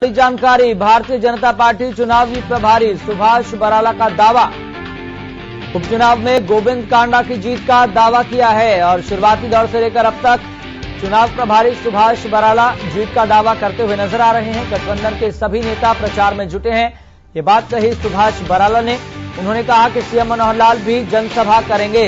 जानकारी। भारतीय जनता पार्टी चुनावी प्रभारी सुभाष बराला का दावा। उपचुनाव में गोविंद कांडा की जीत का दावा किया है और शुरुआती दौर से लेकर अब तक चुनाव प्रभारी सुभाष बराला जीत का दावा करते हुए नजर आ रहे हैं। गठबंधन के सभी नेता प्रचार में जुटे हैं। ये बात कही सुभाष बराला ने। उन्होंने कहा कि सीएम मनोहर लाल भी जनसभा करेंगे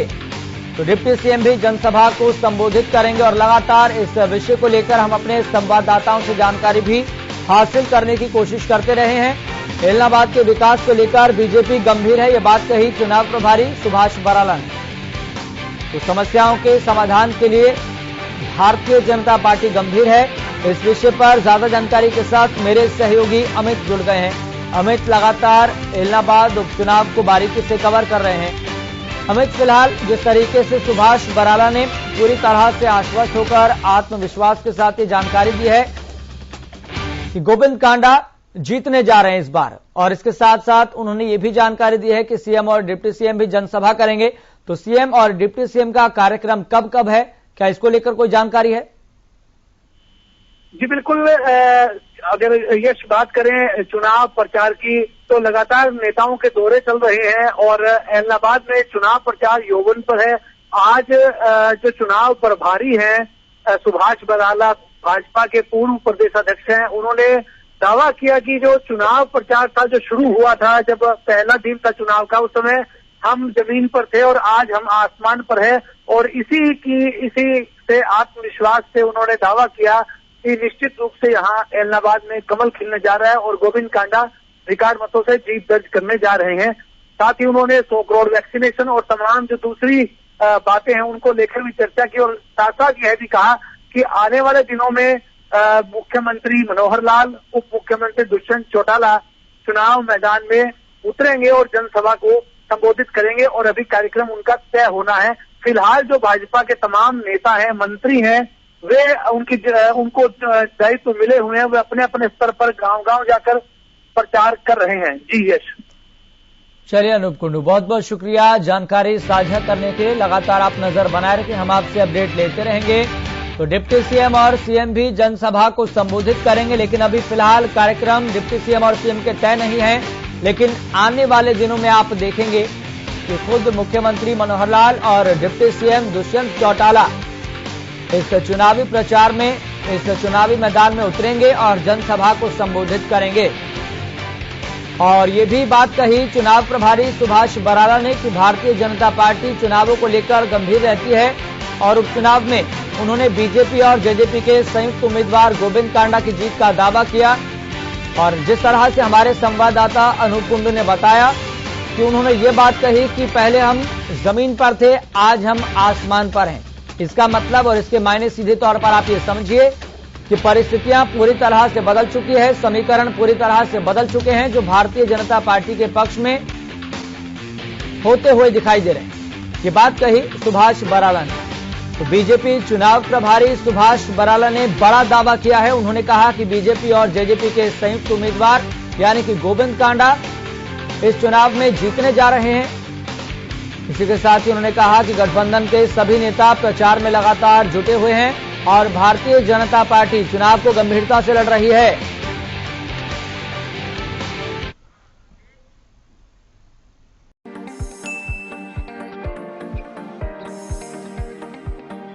तो डिप्टी सीएम भी जनसभा को संबोधित करेंगे और लगातार इस विषय को लेकर हम अपने संवाददाताओं से जानकारी भी हासिल करने की कोशिश करते रहे हैं। इलाहाबाद के विकास को लेकर बीजेपी गंभीर है, यह बात कही चुनाव प्रभारी सुभाष बराला ने। तो समस्याओं के समाधान के लिए भारतीय जनता पार्टी गंभीर है। इस विषय पर ज्यादा जानकारी के साथ मेरे सहयोगी अमित जुड़ गए हैं। अमित लगातार इलाहाबाद उपचुनाव को बारीकी से कवर कर रहे हैं। अमित, फिलहाल जिस तरीके से सुभाष बराला ने पूरी तरह से आश्वस्त होकर आत्मविश्वास के साथ ये जानकारी दी है कि गोविंद कांडा जीतने जा रहे हैं इस बार, और इसके साथ साथ उन्होंने ये भी जानकारी दी है कि सीएम और डिप्टी सीएम भी जनसभा करेंगे। तो सीएम और डिप्टी सीएम का कार्यक्रम कब कब है, क्या इसको लेकर कोई जानकारी है? जी बिल्कुल, अगर ये बात करें चुनाव प्रचार की तो लगातार नेताओं के दौरे चल रहे हैं और इलाहाबाद में चुनाव प्रचार यौवन पर है। आज जो चुनाव प्रभारी हैं सुभाष बराला, भाजपा के पूर्व प्रदेश अध्यक्ष हैं, उन्होंने दावा किया कि जो चुनाव प्रचार था जो शुरू हुआ था, जब पहला दिन था चुनाव का, उस समय हम जमीन पर थे और आज हम आसमान पर है। और इसी से आत्मविश्वास से उन्होंने दावा किया कि निश्चित रूप से यहाँ इलाहाबाद में कमल खिलने जा रहा है और गोविंद कांडा रिकॉर्ड मतों से जीत दर्ज करने जा रहे हैं। साथ ही उन्होंने 100 करोड़ वैक्सीनेशन और तमाम जो दूसरी बातें हैं उनको लेकर भी चर्चा की और साथ साथ यह भी कहा कि आने वाले दिनों में मुख्यमंत्री मनोहर लाल, उप मुख्यमंत्री दुष्यंत चौटाला चुनाव मैदान में उतरेंगे और जनसभा को संबोधित करेंगे और अभी कार्यक्रम उनका तय होना है। फिलहाल जो भाजपा के तमाम नेता हैं, मंत्री हैं, वे उनको दायित्व मिले हुए हैं, वे अपने अपने स्तर पर गांव-गांव जाकर प्रचार कर रहे हैं। जी यश। चलिए अनूप कुंडू, बहुत बहुत शुक्रिया जानकारी साझा करने के लिए। लगातार आप नजर बनाए रखें, हम आपसे अपडेट लेते रहेंगे। तो डिप्टी सीएम और सीएम भी जनसभा को संबोधित करेंगे, लेकिन अभी फिलहाल कार्यक्रम डिप्टी सीएम और सीएम के तय नहीं है। लेकिन आने वाले दिनों में आप देखेंगे कि खुद मुख्यमंत्री मनोहर लाल और डिप्टी सीएम दुष्यंत चौटाला इस चुनावी प्रचार में, इस चुनावी मैदान में उतरेंगे और जनसभा को संबोधित करेंगे। और ये भी बात कही चुनाव प्रभारी सुभाष बराला ने कि भारतीय जनता पार्टी चुनावों को लेकर गंभीर रहती है और उपचुनाव में उन्होंने बीजेपी और जेजेपी के संयुक्त उम्मीदवार गोविंद कांडा की जीत का दावा किया। और जिस तरह से हमारे संवाददाता अनूप कुंडू ने बताया कि उन्होंने ये बात कही कि पहले हम जमीन पर थे, आज हम आसमान पर हैं। इसका मतलब और इसके मायने सीधे तौर पर आप ये समझिए कि परिस्थितियां पूरी तरह से बदल चुकी है, समीकरण पूरी तरह से बदल चुके हैं जो भारतीय जनता पार्टी के पक्ष में होते हुए दिखाई दे रहे हैं। ये बात कही सुभाष बराला ने। तो बीजेपी चुनाव प्रभारी सुभाष बराला ने बड़ा दावा किया है। उन्होंने कहा कि बीजेपी और जेजेपी के संयुक्त उम्मीदवार यानी कि गोविंद कांडा इस चुनाव में जीतने जा रहे हैं। इसी के साथ ही उन्होंने कहा कि गठबंधन के सभी नेता प्रचार में लगातार जुटे हुए हैं और भारतीय जनता पार्टी चुनाव को गंभीरता से लड़ रही है।